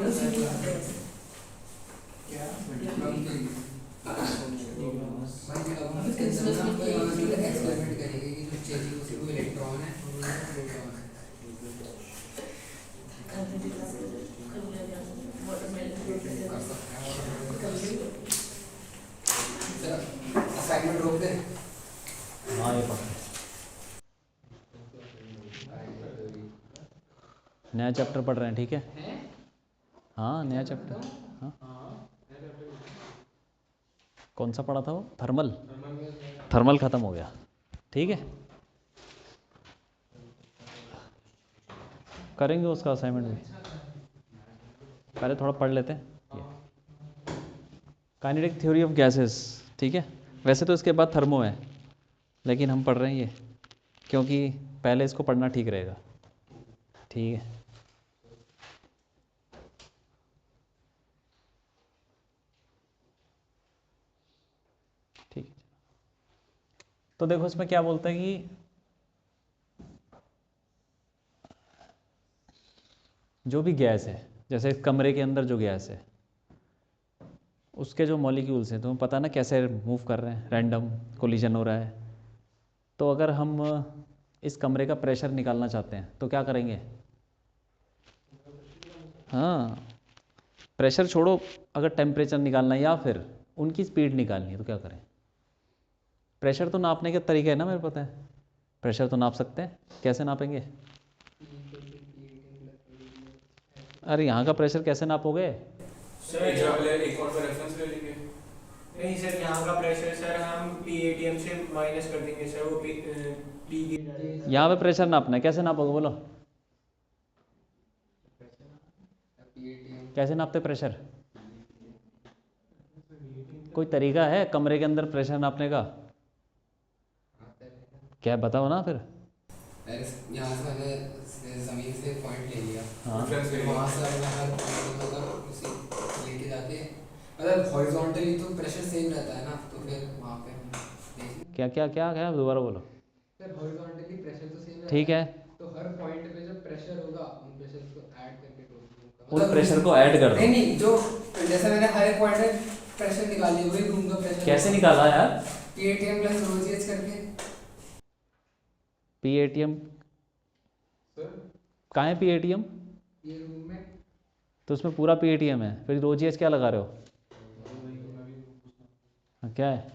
क्या एक्सपेरिमेंट करेंगे कि जो चेंजिंग उसी को इलेक्ट्रॉन है और प्रोटॉन है। कर सकते हैं असाइनमेंट रोक दे। हाँ ये पढ़ नया चैप्टर पढ़ रहे हैं, ठीक है। हाँ नया चैप्टर। हाँ कौन सा पढ़ा था वो? थर्मल। थर्मल ख़त्म हो गया, ठीक है। करेंगे उसका असाइनमेंट भी, पहले थोड़ा पढ़ लेते हैं। काइनेटिक थ्योरी ऑफ गैसेस, ठीक है। वैसे तो इसके बाद थर्मो है, लेकिन हम पढ़ रहे हैं ये क्योंकि पहले इसको पढ़ना ठीक रहेगा, ठीक है। ठीक है, तो देखो इसमें क्या बोलते हैं कि जो भी गैस है, जैसे कमरे के अंदर जो गैस है उसके जो मॉलिक्यूल्स हैं, तुम्हें पता ना कैसे मूव कर रहे हैं, रैंडम कोलिजन हो रहा है। तो अगर हम इस कमरे का प्रेशर निकालना चाहते हैं तो क्या करेंगे? हाँ प्रेशर छोड़ो, अगर टेम्परेचर निकालना है या फिर उनकी स्पीड निकालनी है तो क्या करें? प्रेशर तो नापने के तरीके है ना, मेरे पता है। प्रेशर तो नाप सकते हैं, कैसे नापेंगे? अरे यहाँ का प्रेशर कैसे नापोगे? सर एक और रेफरेंस ले लेंगे। नहीं सर, यहाँ का प्रेशर सर हम PATM से माइनस कर देंगे सर, वो पी यहाँ पे प्रेशर नापना है, कैसे नापोगे बोलो? कैसे नापते प्रेशर? कोई तरीका है कमरे के अंदर प्रेशर नापने का? क्या बताओ ना फिर। यहाँ से मैंने ज़मीन से पॉइंट ले लिया, हाँ फिर वहाँ से अगर पॉइंट होगा उसी लेके जाके, मतलब हॉरिजॉन्टली तो प्रेशर सेम रहता है ना, तो फिर वहाँ पे देख क्या क्या क्या क्या दोबारा बोलो। सर हॉरिजॉन्टली प्रेशर तो सेम रहता ठीक है, तो हर पॉइंट पे जो प्रेशर होगा उन प्रेशर्स को ऐड करके टोटल उन प्रेशर को ऐड कर दो। नहीं नहीं, जो जैसे मैंने हर एक पॉइंट पे प्रेशर निकाल लिया, वही रूम का प्रेशर कैसे निकाला यार? PATM प्लस रोजीएस करके। PATM कहाँ है PATM? ये रूम में तो उसमें पूरा PATM है, फिर रोजीएस क्या लगा रहे हो? हाँ, क्या है?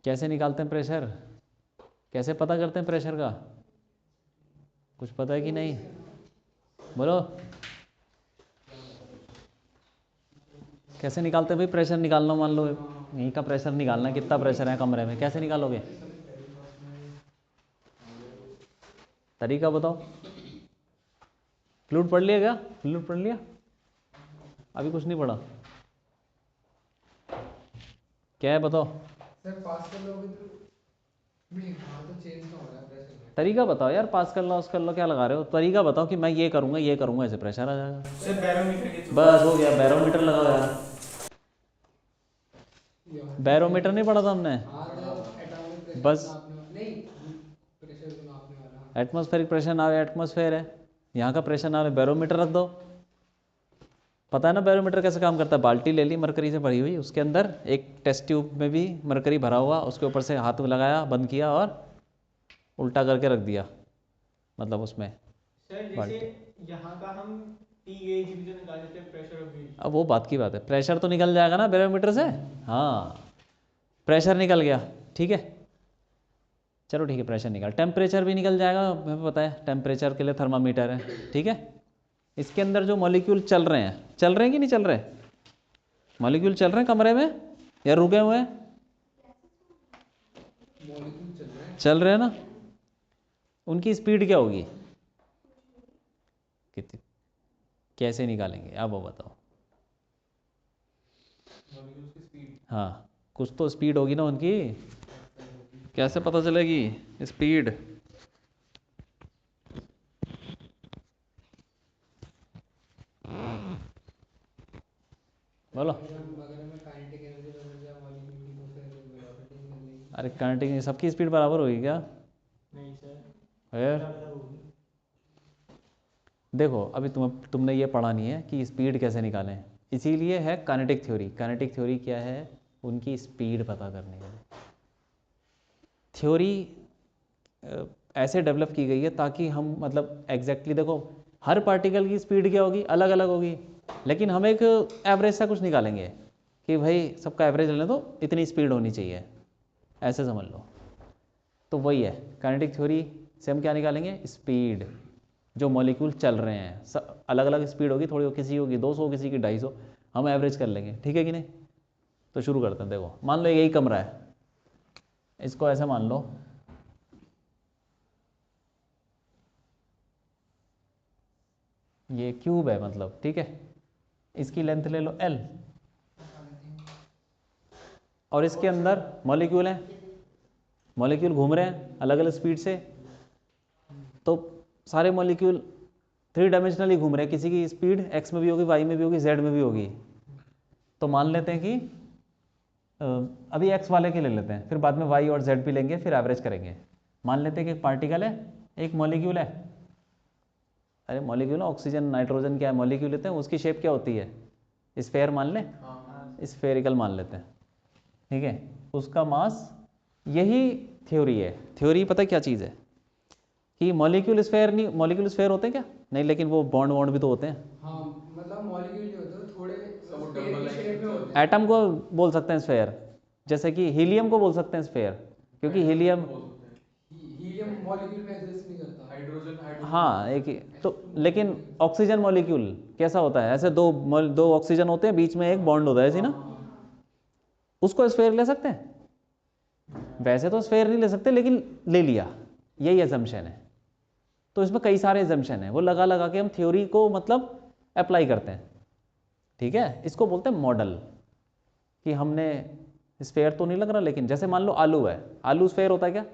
कैसे निकालते हैं प्रेशर? कैसे पता करते हैं प्रेशर का? कुछ पता है कि नहीं? बोलो कैसे निकालते हैं भाई? प्रेशर निकालना, मान लो यहीं का प्रेशर निकालना है, कितना प्रेशर है कमरे में, कैसे निकालोगे? तरीका बताओ। फ्लूइड पढ़ लिया क्या? फ्लूइड पढ़ लिया? अभी कुछ नहीं पढ़ा? क्या है बताओ? सर पास कर लोगे तो नहीं, हाँ तो चेंज का हो रहा है प्रेशर में। तरीका बताओ यार, पास कर लो उस कर लो, क्या लगा रहे हो? तरीका बताओ कि मैं ये करूँगा ऐसे प्रेशर आ जाएगा। सर बैरोमीटर के बस हो गया, बैरोमीटर लगाओ यार। बैरोमीटर नहीं पढ़ा था हमने? हाँ तो एटॉमिक प्रेशर बस नापने वाला नहीं, प्रेशर को नापने वाला। एटमॉस्फेरिक प्रेशर ना रहे, एटमॉस्फेयर है, यहाँ का प्रेशर ना रहे, बैरोमीटर रख दो। पता है ना बैरोमीटर कैसे काम करता है? बाल्टी ले ली मरकरी से भरी हुई, उसके अंदर एक टेस्ट ट्यूब में भी मरकरी भरा हुआ, उसके ऊपर से हाथ लगाया, बंद किया और उल्टा करके रख दिया, मतलब उसमें सर जैसे बाल्टी। यहाँ का हम TH भी तो निकाल देते हैं, प्रेशर ऑफ गेज। अब वो बात की बात है, प्रेशर तो निकल जाएगा ना बैरोमीटर से। हाँ प्रेशर निकल गया, ठीक है। चलो ठीक है, प्रेशर निकल, टेम्परेचर भी निकल जाएगा, हमें पता है टेम्परेचर के लिए थर्मामीटर है, ठीक है। इसके अंदर जो मॉलिक्यूल चल रहे हैं कि नहीं चल रहे? मॉलिक्यूल चल रहे हैं कमरे में या रुके हुए हैं? मॉलिक्यूल चल रहा है। चल रहे हैं ना। उनकी स्पीड क्या होगी? कितनी? कैसे निकालेंगे अब वो बताओ। हाँ कुछ तो स्पीड होगी ना उनकी, कैसे पता चलेगी स्पीड? बोलो। अगर हमें काइनेटिक एनर्जी पता चल जाए मॉलिक्यूल की तो फिर वेलोसिटी निकल जाएगी। अरे काइनेटिक सबकी स्पीड बराबर होगी क्या? नहीं सर, फिर अलग अलग होगी। देखो अभी तुमने ये पढ़ा नहीं है कि स्पीड कैसे निकालें, इसीलिए है काइनेटिक थ्योरी। काइनेटिक थ्योरी क्या है? उनकी स्पीड पता करने के लिए थ्योरी ऐसे डेवलप की गई है ताकि हम मतलब एग्जैक्टली देखो हर पार्टिकल की स्पीड क्या होगी, अलग अलग होगी, लेकिन हम एक एवरेज सा कुछ निकालेंगे कि भाई सबका एवरेज लें तो इतनी स्पीड होनी चाहिए, ऐसे समझ लो। तो वही है काइनेटिक थ्योरी से हम क्या निकालेंगे? स्पीड, जो मॉलिक्यूल चल रहे हैं सब अलग अलग स्पीड होगी, थोड़ी किसी होगी 200, किसी की 250, हम एवरेज कर लेंगे, ठीक है कि नहीं। तो शुरू करते हैं। देखो मान लो यही कमरा है, इसको ऐसे मान लो ये क्यूब है मतलब, ठीक है। इसकी लेंथ ले लो L, और इसके अंदर मॉलिक्यूल हैं, मॉलिक्यूल घूम रहे हैं अलग अलग स्पीड से। तो सारे मॉलिक्यूल 3 डायमेंशनली घूम रहे हैं, किसी की स्पीड x में भी होगी, y में भी होगी, z में भी होगी। तो मान लेते हैं कि अभी x वाले के ले लेते हैं, फिर बाद में y और z भी लेंगे, फिर एवरेज करेंगे। मान लेते हैं कि एक पार्टिकल है, एक मॉलिक्यूल है, अरे मॉलिक्यूल ऑक्सीजन नाइट्रोजन क्या है, मॉलिक्यूल लेते हैं, उसकी शेप क्या होती है? स्फेयर मान लें, स्फेरिकल मान लेते हैं, ठीक है। उसका मास, यही थ्योरी है। थ्योरी पता है क्या चीज़ है कि मॉलिक्यूल स्फेयर नहीं, मॉलिक्यूल स्फेयर होते हैं क्या? नहीं, लेकिन वो बॉन्ड वॉन्ड भी तो होते हैं। हाँ मतलब मॉलिक्यूल नहीं होते, थोड़े स्फीयर की शेप में होते हैं। एटम को बोल सकते हैं स्फेयर, जैसे कि हीलियम को बोल सकते हैं स्फेयर, क्योंकि हीलियम, हीलियम मॉलिक्यूल में एग्जिस्ट नहीं करता। हाइड्रोजन हाँ एक ही तो, लेकिन ऑक्सीजन मॉलिक्यूल कैसा होता है? ऐसे दो ऑक्सीजन होते हैं, बीच में एक बॉन्ड होता है, ऐसे ना, उसको स्फेयर ले सकते हैं। वैसे तो स्फेयर नहीं ले सकते, लेकिन ले लिया, यही एजम्पशन है। तो इसमें कई सारे एजम्पशन है, वो लगा लगा के हम थ्योरी को मतलब अप्लाई करते हैं, ठीक है। इसको बोलते हैं मॉडल, कि हमने स्फेयर तो नहीं लग रहा, लेकिन जैसे मान लो आलू है, आलू स्फेयर होता है क्या?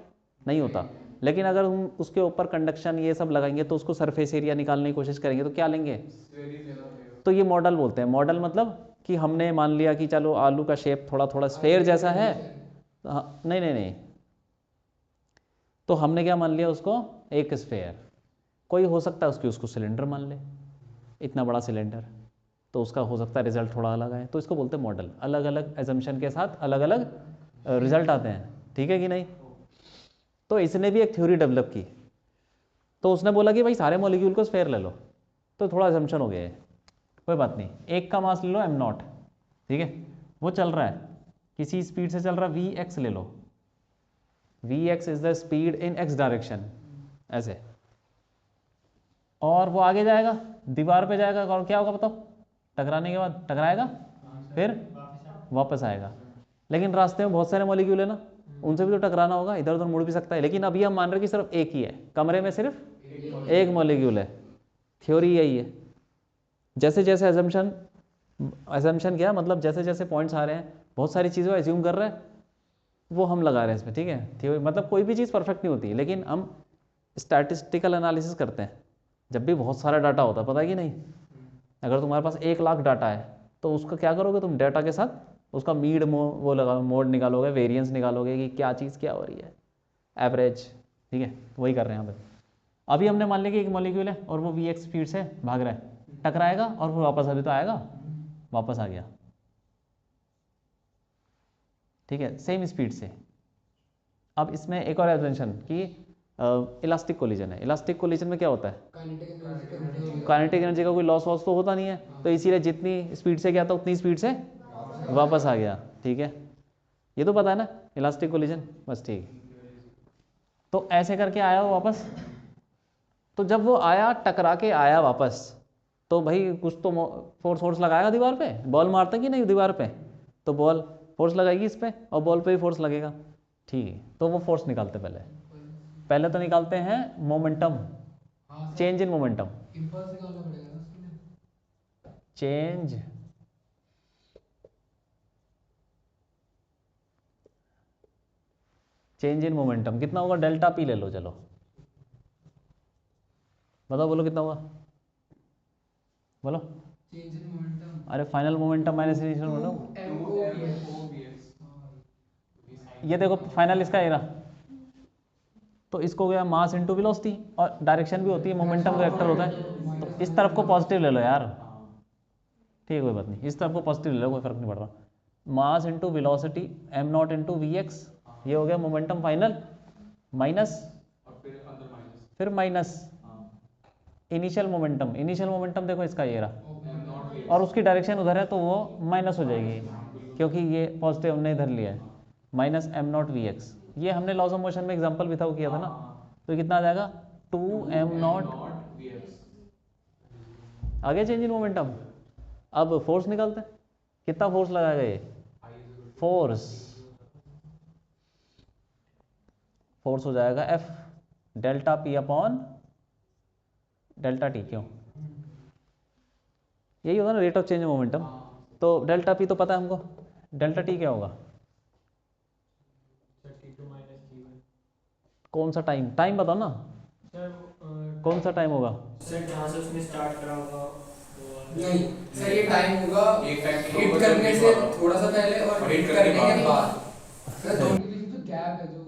नहीं होता। लेकिन अगर हम उसके ऊपर कंडक्शन ये सब लगाएंगे तो उसको सरफेस एरिया निकालने की कोशिश करेंगे तो क्या लेंगे? तो ये मॉडल बोलते हैं। मॉडल मतलब कि हमने मान लिया कि चलो आलू का शेप थोड़ा थोड़ा स्फेयर जैसा है, हाँ, नहीं नहीं नहीं, तो हमने क्या मान लिया उसको? एक स्फेयर। कोई हो सकता है उसको सिलेंडर मान ले, इतना बड़ा सिलेंडर, तो उसका हो सकता है रिजल्ट थोड़ा अलग है, तो इसको बोलते हैं मॉडल। अलग अलग एजम्पशन के साथ अलग अलग रिजल्ट आते हैं, ठीक है कि नहीं। तो इसने भी एक थ्योरी डेवलप की, तो उसने बोला कि भाई सारे मॉलिक्यूल को स्फेयर ले लो, तो थोड़ा एजम्पशन हो गया है, कोई बात नहीं। एक का मास ले लो m0, ठीक है, वो चल रहा है किसी स्पीड से चल रहा है, vx ले लो, vx is the speed in x direction, ऐसे, और वो आगे जाएगा, दीवार पे जाएगा, और क्या होगा बताओ? टकराने के बाद टकराएगा, फिर वापस आएगा। लेकिन रास्ते में बहुत सारे मॉलिक्यूल है ना, उनसे भी तो टकराना होगा, इधर उधर मुड़ भी सकता है। लेकिन अभी हम मान रहे कि सिर्फ एक ही है, कमरे में सिर्फ एक मॉलिक्यूल है। थ्योरी यही है। जैसे जैसे एजम्पशन क्या मतलब, जैसे जैसे पॉइंट्स आ रहे हैं, बहुत सारी चीज़ें एज्यूम कर रहे हैं, वो हम लगा रहे हैं इसमें, ठीक है। थ्योरी मतलब कोई भी चीज़ परफेक्ट नहीं होती, लेकिन हम स्टैटिस्टिकल एनालिसिस करते हैं जब भी बहुत सारा डाटा होता है, पता है कि नहीं। अगर तुम्हारे पास 1,00,000 डाटा है, तो उसका क्या करोगे तुम? डाटा के साथ उसका वो लगा मोड निकालोगे, वेरिएंस निकालोगे कि क्या चीज़ क्या हो रही है, एवरेज, ठीक है। वही कर रहे हैं यहाँ पे। अभी हमने मान लिया कि एक मॉलिक्यूल है और वो vx स्पीड से भाग रहा है, टकराएगा और फिर वापस, अभी तो आएगा, वापस आ गया, ठीक है, सेम स्पीड से। अब इसमें एक और एजम्पशन कि इलास्टिक कोलिजन है। इलास्टिक कोलिजन में क्या होता है? काइनेटिक एनर्जी का कोई लॉस वॉस तो होता नहीं है, तो इसीलिए जितनी स्पीड से गया था उतनी स्पीड से वापस आ गया, ठीक है। ये तो पता है ना इलास्टिक कोलिजन, बस ठीक। तो ऐसे करके आया वो वापस, तो जब वो आया टकरा के आया वापस, तो भाई कुछ तो फोर्स लगाएगा दीवार पे, बॉल मारता कि नहीं दीवार पे, तो बॉल फोर्स लगाएगी इस पे और बॉल पे भी फोर्स लगेगा, ठीक है। तो वो फोर्स निकालते पहले तो निकालते हैं momentum, change in momentum, impulse निकालना पड़ेगा ना उसके लिए। चेंज इन मोमेंटम कितना होगा? डेल्टा पी ले लो, चलो बताओ, बोलो कितना होगा, बोलो। चेंज इन मोमेंटम, अरे final momentum minus initial momentum, ये देखो फाइनल इसका एरा, तो इसको गया मास इंटू वेलोसिटी, और डायरेक्शन भी होती है, मोमेंटम का वेक्टर होता है, तो इस तरफ को पॉजिटिव ले लो यार, ठीक है कोई बात नहीं, इस तरफ को पॉजिटिव ले लो, कोई फर्क नहीं पड़ रहा। Mass into velocity M nought into V X, ये हो गया मोमेंटम फाइनल, माइनस फिर minus initial momentum. Initial momentum देखो इसका ये रहा, और उसकी डायरेक्शन उधर है तो वो माइनस हो जाएगी, क्योंकि ये पॉजिटिव हमने इधर लिया है, minus M nought V X. ये हमने लॉज ऑफ मोशन में एग्जांपल भी था वो किया था ना, तो ये कितना आ जाएगा 2m नॉट, आगे चेंज इन मोमेंटम। अब फोर्स निकालते हैं, कितना फोर्स लगाएगा ये, फोर्स हो जाएगा F delta P upon delta T। क्यों, यही होगा ना rate of change in momentum. तो डेल्टा P तो पता है हमको, डेल्टा T क्या होगा, कौन सा टाइम, टाइम बताओ ना, कौन सा टाइम होगा। सर जहाँ से उसने स्टार्ट करा होगा नहीं सर, ये टाइम होगा एक फैक्टर हिट करने से थोड़ा सा पहले और हिट करने के बाद। सर दोनों के बीच जो गैप है, जो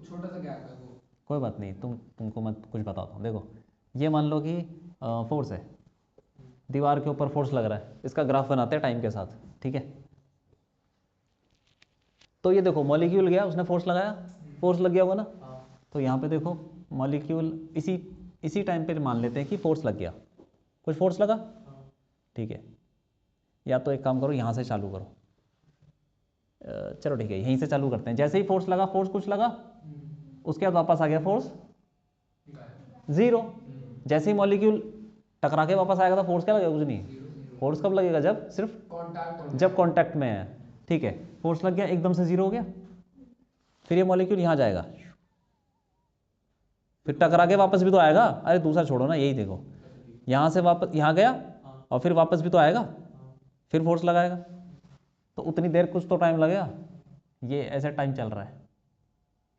छोटा सा गैप है वो। कोई बात नहीं, तुमको मैं कुछ बताता हूँ। देखो ये मान लो कि फोर्स है, दीवार के ऊपर फोर्स लग रहा है, इसका ग्राफ बनाते हैं टाइम के साथ, ठीक है। तो ये देखो मॉलिक्यूल गया, उसने फोर्स लगाया, फोर्स लग गया होगा ना, तो यहाँ पे देखो मॉलिक्यूल इसी टाइम पे मान लेते हैं कि फोर्स लग गया, कुछ फोर्स लगा, ठीक है। या तो एक काम करो, यहाँ से चालू करो, चलो ठीक है यहीं से चालू करते हैं। जैसे ही फोर्स लगा, फोर्स कुछ लगा, उसके बाद वापस आ गया फोर्स जीरो। जैसे ही मॉलिक्यूल टकरा के वापस आएगा तो फोर्स क्या लगेगा, कुछ नहीं। फोर्स कब लगेगा, जब सिर्फ जब कांटेक्ट में है, ठीक है। फोर्स लग गया, एकदम से जीरो हो गया, फिर ये मॉलिक्यूल यहाँ जाएगा, फिर टकरा के वापस भी तो आएगा। अरे दूसरा छोड़ो ना, यही देखो, यहाँ से वापस यहाँ गया और फिर वापस भी तो आएगा, फिर फोर्स लगाएगा, तो उतनी देर कुछ तो टाइम लगेगा। ये ऐसे टाइम चल रहा है,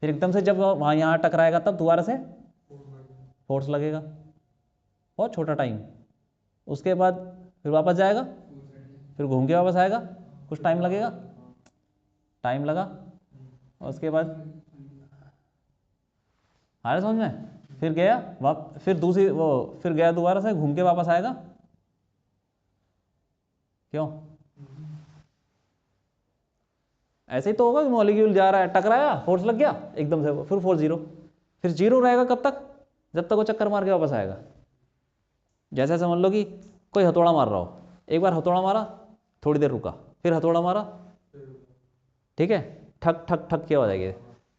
फिर एकदम से जब वहाँ यहाँ टकराएगा तब दोबारा से फोर्स लगेगा, बहुत छोटा टाइम। उसके बाद फिर वापस जाएगा, फिर घूम के वापस आएगा, कुछ टाइम लगेगा, टाइम लगा, और उसके बाद आ रहा समझ में, फिर गया फिर दूसरी वो फिर गया दोबारा से, घूम के वापस आएगा। क्यों, ऐसे ही तो होगा कि मॉलिक्यूल जा रहा है, टकराया, फोर्स लग गया एकदम से, फिर फोर्स जीरो, फिर जीरो रहेगा कब तक, जब तक वो चक्कर मार के वापस आएगा। जैसे समझ लो कि कोई हथौड़ा मार रहा हो, एक बार हथौड़ा मारा, थोड़ी देर रुका, फिर हथौड़ा मारा, ठीक है, ठक ठक ठक क्या हो जाएगी।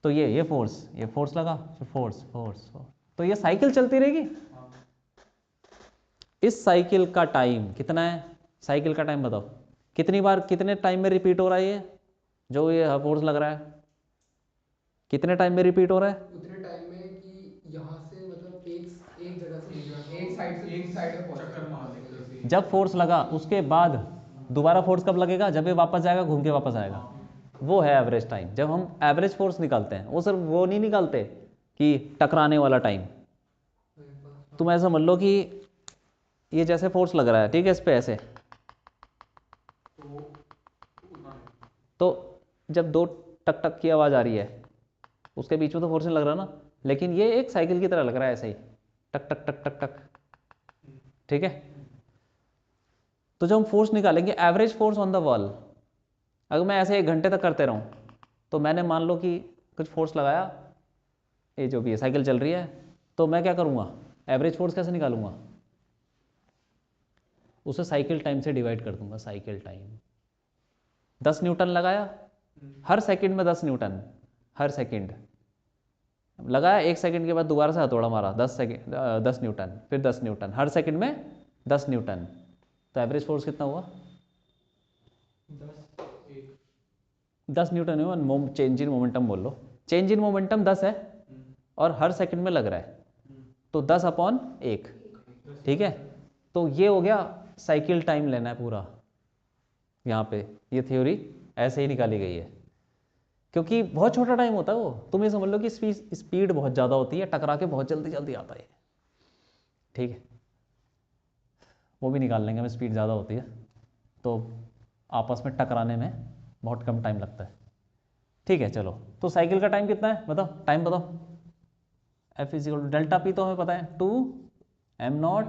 तो ये फोर्स लगा, फिर फोर्स फोर्स, तो ये साइकिल चलती रहेगी। इस साइकिल का टाइम कितना है, साइकिल का टाइम बताओ, कितनी बार कितने टाइम में रिपीट हो रहा है ये जो ये फोर्स लग रहा है, कितने टाइम में रिपीट हो रहा है, उतने टाइम में कि यहाँ से मतलब एक जगह से एक साइड से दूसरी साइड में पहुंचना। जब फोर्स लगा उसके बाद दोबारा फोर्स कब लगेगा, जब ये वापस जाएगा, घूम के वापस आएगा, वो है एवरेज टाइम। जब हम एवरेज फोर्स निकालते हैं, वो सिर्फ वो नहीं निकालते कि टकराने वाला टाइम। तुम ऐसा मान लो कि ये जैसे फोर्स लग रहा है, ठीक है, इस पे ऐसे, तो जब दो टक टक की आवाज़ आ रही है, उसके बीच में तो फोर्स नहीं लग रहा ना, लेकिन ये एक साइकिल की तरह लग रहा है, ऐसे ही टक टक टक टक टक, ठीक है। तो जब हम फोर्स निकालेंगे, average force on the wall, अगर मैं ऐसे 1 घंटे तक करते रहूं, तो मैंने मान लो कि कुछ फोर्स लगाया, ये जो भी है साइकिल चल रही है, तो मैं क्या करूँगा, एवरेज फोर्स कैसे निकालूंगा, उसे साइकिल टाइम से डिवाइड कर दूंगा। साइकिल टाइम 10 न्यूटन लगाया, हर सेकंड में 10 न्यूटन, हर सेकंड लगाया, 1 सेकंड के बाद दोबारा से हथौड़ा मारा, 10 न्यूटन, फिर 10 न्यूटन, हर सेकंड में 10 न्यूटन, तो एवरेज फोर्स कितना हुआ, 10 न्यूटन हुआ। चेंज इन मोमेंटम बोल लो, चेंज इन मोमेंटम 10 है और हर सेकंड में लग रहा है, तो 10/1, ठीक है। तो ये हो गया साइकिल टाइम लेना है पूरा। यहाँ पे ये थ्योरी ऐसे ही निकाली गई है, क्योंकि बहुत छोटा टाइम होता है वो। तुम ये समझ लो कि स्पीड बहुत ज़्यादा होती है, टकरा के बहुत जल्दी जल्दी आता है, ठीक है। वो भी निकाल लेंगे, हमें स्पीड ज़्यादा होती है तो आपस में टकराने में बहुत कम टाइम लगता है, ठीक है। चलो, तो साइकिल का टाइम कितना है बताओ, टाइम बताओ। F = डेल्टा P तो हमें पता है, 2m0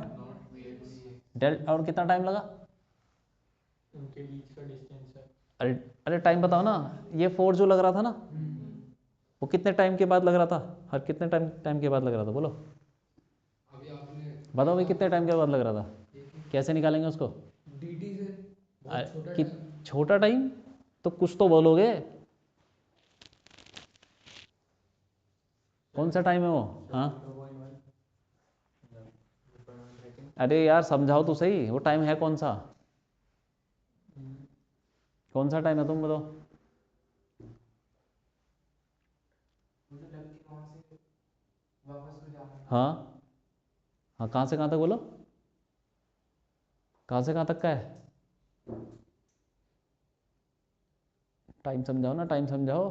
डेल और कितना टाइम लगा? उनके बीच का डिस्टेंस है। अरे अरे टाइम बताओ ना, ये फोर्स जो लग रहा था ना वो कितने टाइम के बाद लग रहा था? हर कितने टाइम के बाद लग रहा था बोलो? अभी आपने बताओ भाई कितने टाइम के बाद लग रहा था? कैसे निकालेंगे उसको? dt से बहुत छोटा कि टाइम। छोटा टाइम तो कुछ तो बोलोगे, कौन सा टाइम है वो? हाँ अरे यार समझाओ तो सही, वो टाइम है कौन सा? कौन सा टाइम है तुम बताओ? मुझे लगती है वहाँ से वापस को जाना। हाँ हाँ, कहाँ से कहाँ तक बोलो? कहाँ से कहाँ तक का है? टाइम समझाओ ना, टाइम समझाओ।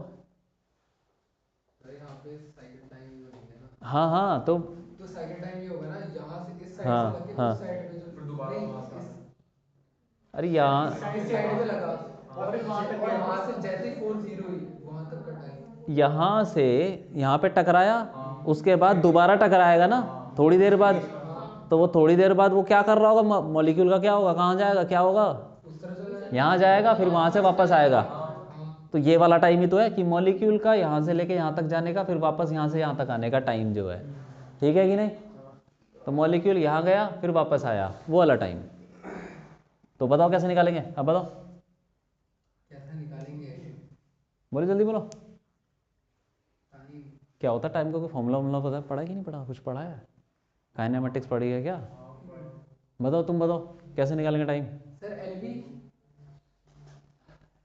अरे यहाँ पे साइकिल टाइम तो नहीं है ना। हाँ हाँ तो साइकिल टाइम ये होगा ना, यहाँ से इस साइड से हाँ लगे हाँ उस साइड पे जो फिर दोबारा नहीं अरे यहाँ इस साइड पे लगा और वहाँ से जैसे ही फोर्स जीरो हुई वहाँ तक का टाइम। यहाँ से यहाँ पे टकराया, उसके बाद दोबारा टकराएगा ना थोड़ी देर बाद, तो वो थोड़ी देर बाद वो क्या कर रहा होगा? मॉलिक्यूल का क्या होगा? कहाँ जाएगा? क्या होगा? उस तरह चला जाएगा। यहाँ जाएगा फिर वहाँ से वापस आएगा। तो ये वाला टाइम ही तो है कि मॉलिक्यूल का यहाँ से लेके यहाँ तक जाने का, फिर वापस यहाँ से यहाँ तक आने का टाइम जो है, ठीक है कि नहीं? तो मॉलिक्यूल यहाँ गया फिर वापस आया, वो वाला टाइम। तो बताओ कैसे निकालेंगे? अब बताओ कैसे निकालेंगे? बोलो जल्दी बोलो। टाइम क्या होता है टाइम का? कोई फॉर्मूला वॉर्मूला पता है? पढ़ा कि नहीं पढ़ा? कुछ पढ़ा है? काइनेमेटिक्स पढ़ी है क्या? बताओ तुम बताओ कैसे निकालेंगे time? Sir L V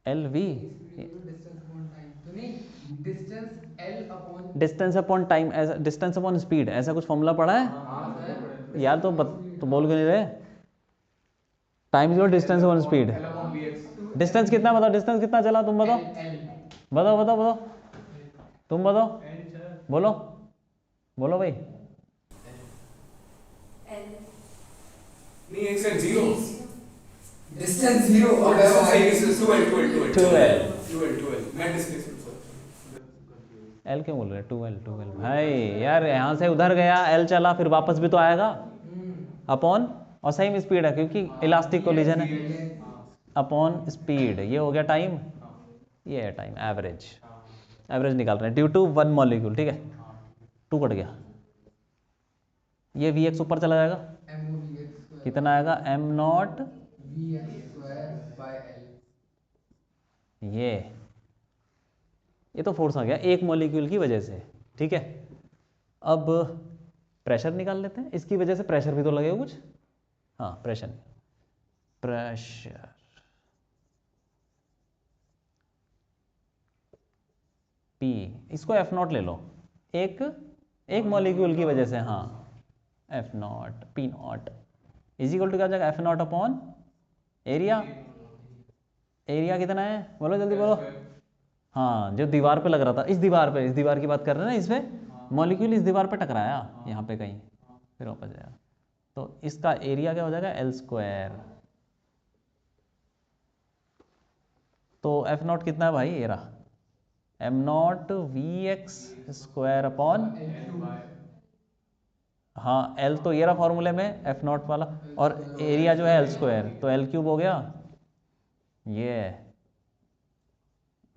L V distance upon time तो नहीं, distance L upon distance upon time, ऐसा डिस्टेंस अपॉन स्पीड, ऐसा कुछ फॉर्मूला पढ़ा है? हाँ सर यार तो बोल क्यों नहीं रहे? Time is distance upon speed. Distance कितना बताओ? डिस्टेंस कितना चला तुम बताओ? बताओ बताओ बताओ तुम बताओ, बोलो बोलो भाई। नहीं एक सेकंड जीरो डिस्टेंस जीरो और मैं डिस्प्लेसमेंट एल क्यों बोल रहे? 2L भाई यार, यहाँ से उधर गया एल चला फिर वापस भी तो आएगा अपॉन, और सेम स्पीड है क्योंकि इलास्टिक कोलिजन है, अपॉन स्पीड। ये हो गया टाइम, ये है टाइम। एवरेज एवरेज निकाल रहे हैं ड्यू टू वन मॉलिक्यूल, ठीक है? 2 कट गया, ये वी एक्स ऊपर चला जाएगा, कितना आएगा? एम नॉट ये तो फोर्स आ गया एक मॉलिक्यूल की वजह से, ठीक है? अब प्रेशर निकाल लेते हैं, इसकी वजह से प्रेशर भी तो लगेगा कुछ। हाँ प्रेशर P, इसको F नॉट ले लो, एक मॉलिक्यूल की वजह से। हाँ F nought P nought is equal to क्या जाएगा? F nought upon area. Area कितना है बोलो जल्दी बोलो। हाँ जो दीवार पे लग रहा था, इस दीवार की बात कर रहे हैं ना, इसमें मॉलिक्यूल इस दीवार पे टकराया यहाँ पे कहीं, फिर वापस जाएगा, तो इसका एरिया क्या हो जाएगा? L²। तो F नॉट कितना है भाई? ये रहा M nought V X square upon, हाँ एल तो ये रहा फॉर्मूले में एफ नॉट वाला, और एरिया जो है L², तो L³ हो गया ये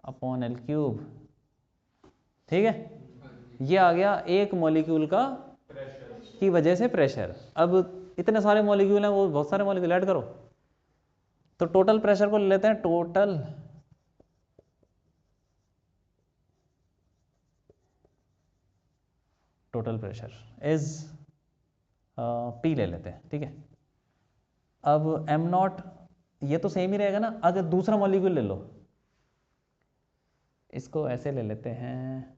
अपॉन L³, ठीक है? ये आ गया एक मॉलिक्यूल का की वजह से प्रेशर। अब इतने सारे मॉलिक्यूल हैं, वो बहुत सारे मॉलिक्यूल ऐड करो, तो टोटल प्रेशर को ले लेते हैं। टोटल प्रेशर इज P ले लेते हैं, ठीक है? अब एम नॉट ये तो सेम ही रहेगा ना, अगर दूसरा मॉलिक्यूल ले लो, इसको ऐसे ले लेते हैं,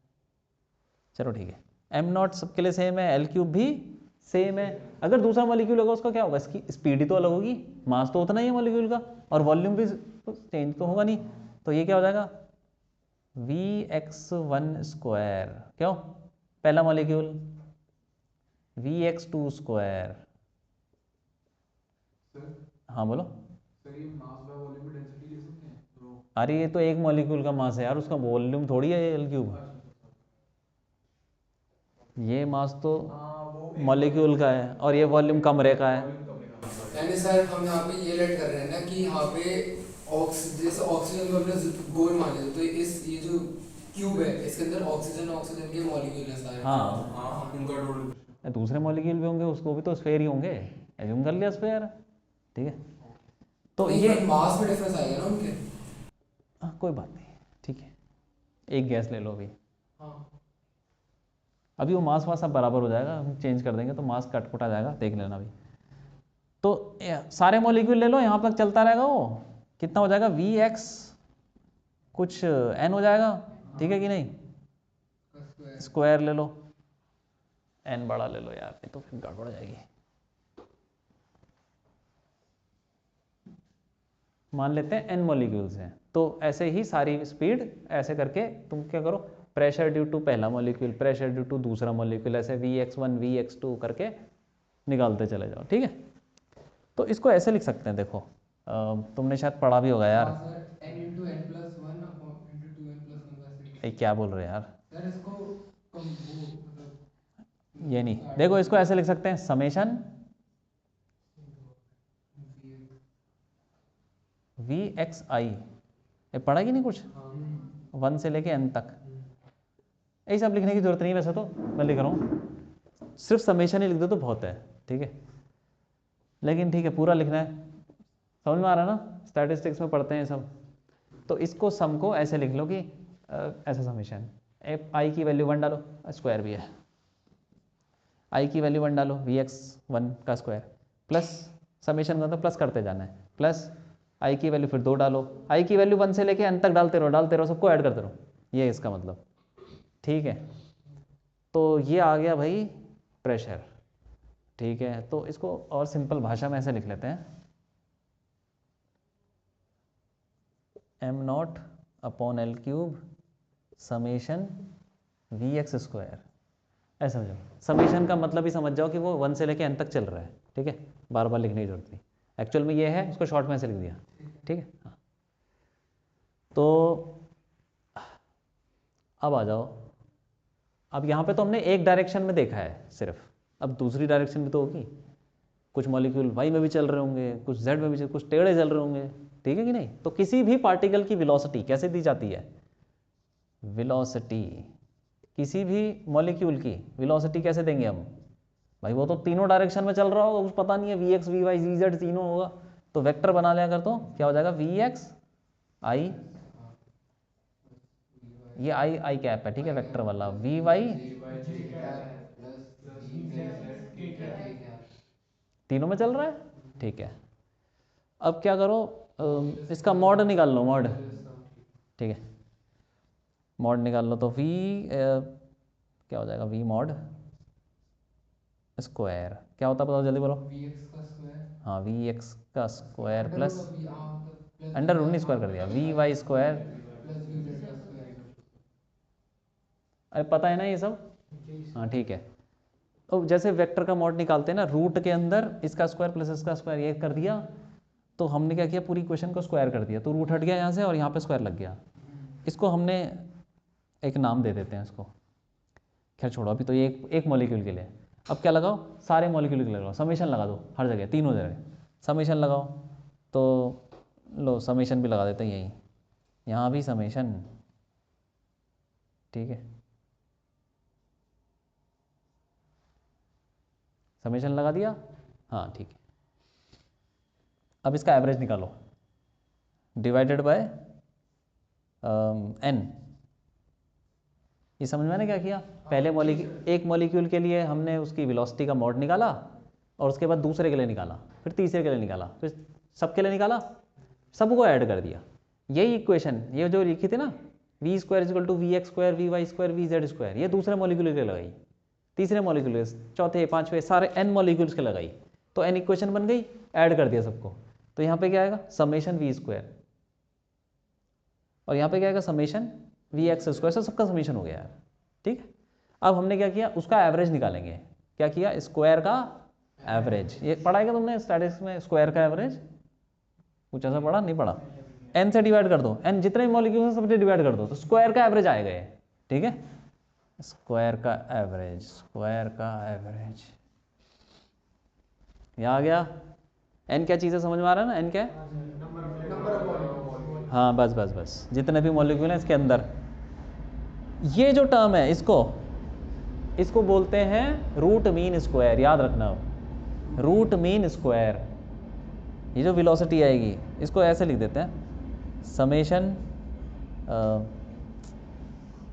चलो ठीक है, एम नॉट सबके लिए सेम है, L³ भी सेम है। अगर दूसरा मॉलिक्यूल होगा उसका क्या होगा? इसकी स्पीड ही तो अलग होगी, मास तो उतना ही है मॉलिक्यूल का, और वॉल्यूम भी चेंज तो होगा नहीं, तो ये क्या हो जाएगा? Vx1², क्यों? पहला मॉलिक्यूल Vx2²। हाँ बोलो। अरे ये तो एक मॉलिक्यूल का मास है यार, उसका वॉल्यूम थोड़ी है L³। ये मास तो मॉलिक्यूल का है और ये वॉल्यूम कमरे का है। यानी सर हम यहाँ पे ये लेट कर रहे हैं ना कि यहाँ पे जैसे ऑक्सीजन को हमने गोल मान लिया, तो ये जो क्यूब है इसके अंदर ऑक्सीजन के मॉलिक्यूल है सारे। हाँ हाँ उनका टोटल दूसरे मॉलिक्यूल भी होंगे, उसको भी तो स्फेयर ही होंगे, एज्यूम कर लिया स्फेयर, ठीक है। तो नहीं, ये पर मास में डिफरेंस आएगा ना उनके। कोई बात नहीं, ठीक है, एक गैस ले लो अभी, हाँ अभी वो मास वास सब बराबर हो जाएगा, हम चेंज कर देंगे तो मास कट कुटा जाएगा, देख लेना अभी। तो सारे मॉलिक्यूल ले लो, यहाँ तक चलता रहेगा वो, कितना हो जाएगा वी एक्स कुछ एन हो जाएगा, ठीक है कि नहीं, स्क्वायर ले लो, एन बड़ा ले लो यार, नहीं तो फिर गड़बड़ हो जाएगी। मान लेते हैं एन मॉलिक्यूल्स हैं, तो ऐसे ही सारी स्पीड ऐसे करके तुम क्या करो, प्रेशर ड्यू टू पहला मॉलिक्यूल, प्रेशर ड्यू टू दूसरा मॉलिक्यूल, ऐसे Vx1 Vx2 करके निकालते चले जाओ, ठीक है। तो इसको ऐसे लिख सकते हैं, देखो तुमने शायद पढ़ा भी होगा यार। n into n plus 1 into 2n plus 1 वैसे। ये क्या बोल रहे हैं यार, सर इसको कम वो मतलब ये नहीं, देखो इसको ऐसे लिख सकते हैं, समेशन वी एक्स आई, ये पढ़ा कि नहीं कुछ, 1 से लेके n तक, यही सब लिखने की जरूरत नहीं है, वैसे तो मैं लिख रहा हूँ, सिर्फ समेशन ही लिख दो तो बहुत है, ठीक है। लेकिन ठीक है, पूरा लिखना है, समझ में आ रहा है ना, स्टैटिस्टिक्स में पढ़ते हैं सब। तो इसको सम को ऐसे लिख लो कि ऐसा समेशन, आई की वैल्यू 1 डालो, स्क्वायर भी है, आई की वैल्यू 1 डालो, Vx1 का स्क्वायर, प्लस समेशन का तो प्लस करते जाना है, प्लस आई की वैल्यू फिर 2 डालो, आई की वैल्यू 1 से लेके n तक डालते रहो, सबको ऐड करते रहो, ये है इसका मतलब, ठीक है। तो ये आ गया भाई प्रेशर, ठीक है। तो इसको और सिंपल भाषा में ऐसे लिख लेते हैं, M nought upon L cube summation V X square, ऐसा समझो, समेशन का मतलब ही समझ जाओ कि वो 1 से लेके n तक चल रहा है, ठीक है, बार बार लिखने की जरूरत नहीं, एक्चुअल में ये है, उसको शॉर्ट में ऐसे लिख दिया, ठीक है। हाँ तो अब आ जाओ, अब यहाँ पे तो हमने एक डायरेक्शन में देखा है सिर्फ, अब दूसरी डायरेक्शन भी तो होगी, कुछ मॉलिक्यूल वाई में भी चल रहे होंगे, कुछ जेड में भी कुछ टेढ़े चल रहे होंगे, ठीक है कि नहीं। तो किसी भी पार्टिकल की वेलोसिटी कैसे दी जाती है, वेलोसिटी, किसी भी मॉलिक्यूल की वेलोसिटी कैसे देंगे हम, भाई वो तो तीनों डायरेक्शन में चल रहा होगा, कुछ पता नहीं है, V X V Y V Z तीनों होगा, तो वेक्टर बना लिया कर, तो क्या हो जाएगा वी एक्स आई, ये आई आई कैप है, ठीक है, वेक्टर वाला, वी वाई तीनों में चल रहा है, ठीक है। अब क्या करो, इसका मॉड निकाल लो, मॉड, ठीक है, मॉड निकाल लो, तो वी क्या हो जाएगा, वी मॉड स्क्वायर क्या होता है, बताओ जल्दी बोलो, हाँ वी एक्स का square plus under root square कर दिया, वी वाई स्क्वायर, अरे पता है ना ये सब, हाँ ठीक है। तो जैसे वेक्टर का मॉड निकालते हैं ना, रूट के अंदर इसका स्क्वायर प्लस इसका स्क्वायर ये कर दिया, तो हमने क्या किया, पूरी इक्वेशन को स्क्वायर कर दिया, तो रूट हट गया यहाँ से और यहाँ पे स्क्वायर लग गया, इसको हमने एक नाम दे देते हैं इसको, खैर छोड़ो, अभी तो ये एक मॉलिक्यूल के लिए। अब क्या लगाओ, सारे मॉलिक्यूल के लिए लगाओ, समेशन लगा दो हर जगह, तीनों जगह समेशन लगाओ, तो लो समेशन भी लगा देते हैं यहीं, यहाँ भी समेशन, ठीक है, समेशन लगा दिया, हाँ ठीक है। अब इसका एवरेज निकालो, डिवाइडेड बाय n, ये समझ में ना क्या किया, पहले मॉलिक्यूल, एक मॉलिक्यूल के लिए हमने उसकी वेलोसिटी का मॉड निकाला, और उसके बाद दूसरे के लिए निकाला, फिर तीसरे के लिए निकाला, फिर सबके लिए निकाला, सबको ऐड कर दिया, यही इक्वेशन ये जो लिखी थी ना, V square equal to V X square V Y square V Z square, ये दूसरे मॉलिक्यूल के लिए लगाई, तीसरे मॉलिक्यूल, चौथे पांचवे सारे n मॉलिक्यूल्स के लगाई, तो n इक्वेशन बन गई, ऐड कर दिया सबको, तो यहाँ पे क्या आएगा, समेशन वी स्क्वायर, और यहाँ पे क्या आएगा, समेशन वी एक्स स्क्वायर, से सबका समेशन हो गया यार, ठीक है। अब हमने क्या किया, उसका एवरेज निकालेंगे, क्या किया, स्क्वायर का एवरेज, ये पढ़ा है क्या तुमने स्टैटिस्टिक्स में, स्क्वायर का एवरेज कुछ ऐसा पढ़ा, नहीं पढ़ा, n से डिवाइड कर दो, n जितने मॉलिक्यूल हैं सबसे डिवाइड कर दो, तो स्क्वायर का एवरेज आएगा ये, ठीक है, स्क्वायर का एवरेज, स्क्वायर का एवरेज, ये आ गया, एन क्या चीज़ है, समझ में आ रहा है ना, एन क्या है? Number of molecule. हाँ बस बस बस, जितने भी मॉलिक्यूल हैं इसके अंदर। ये जो टर्म है इसको बोलते हैं रूट मीन स्क्वायर, याद रखना, रूट मीन स्क्वायर। ये जो वेलोसिटी आएगी इसको ऐसे लिख देते हैं, समेशन,